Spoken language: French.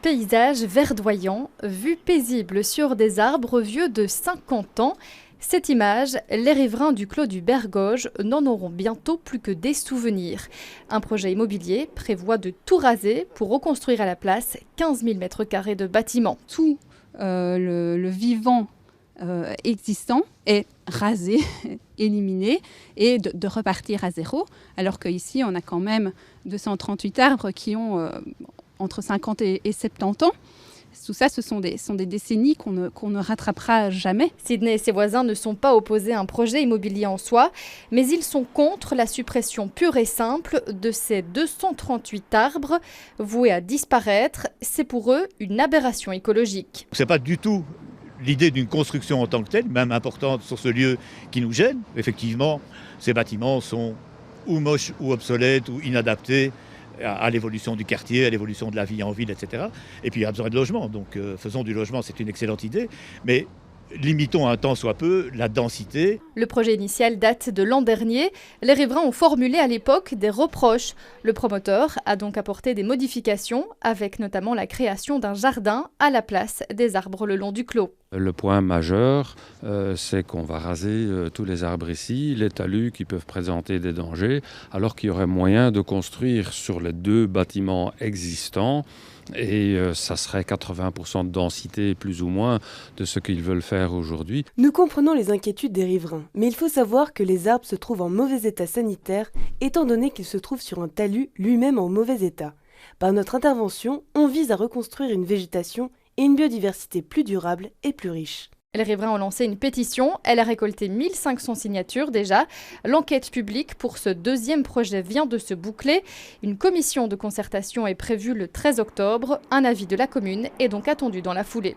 Paysage verdoyant, vue paisible sur des arbres vieux de 50 ans. Cette image, les riverains du clos du Bergoge n'en auront bientôt plus que des souvenirs. Un projet immobilier prévoit de tout raser pour reconstruire à la place 15 000 m² de bâtiments. Tout le vivant existant est rasé, éliminé et de repartir à zéro. Alors qu'ici, on a quand même 238 arbres qui ont entre 50 et 70 ans. Tout ça, ce sont des décennies qu'on ne rattrapera jamais. Sydney et ses voisins ne sont pas opposés à un projet immobilier en soi, mais ils sont contre la suppression pure et simple de ces 238 arbres voués à disparaître. C'est pour eux une aberration écologique. C'est pas du tout l'idée d'une construction en tant que telle, même importante sur ce lieu, qui nous gêne. Effectivement, ces bâtiments sont ou moches ou obsolètes ou inadaptés à l'évolution du quartier, à l'évolution de la vie en ville, etc. Et puis il y a besoin de logement, donc faisons du logement, c'est une excellente idée, mais limitons un tant soit peu la densité. Le projet initial date de l'an dernier. Les riverains ont formulé à l'époque des reproches. Le promoteur a donc apporté des modifications, avec notamment la création d'un jardin à la place des arbres le long du clos. Le point majeur, c'est qu'on va raser tous les arbres ici, les talus qui peuvent présenter des dangers, alors qu'il y aurait moyen de construire sur les 2 bâtiments existants. Et ça serait 80% de densité, plus ou moins, de ce qu'ils veulent faire aujourd'hui. Nous comprenons les inquiétudes des riverains, mais il faut savoir que les arbres se trouvent en mauvais état sanitaire, étant donné qu'ils se trouvent sur un talus lui-même en mauvais état. Par notre intervention, on vise à reconstruire une végétation et une biodiversité plus durable et plus riche. Les riverains ont lancé une pétition, elle a récolté 1500 signatures déjà. L'enquête publique pour ce 2e projet vient de se boucler. Une commission de concertation est prévue le 13 octobre. Un avis de la commune est donc attendu dans la foulée.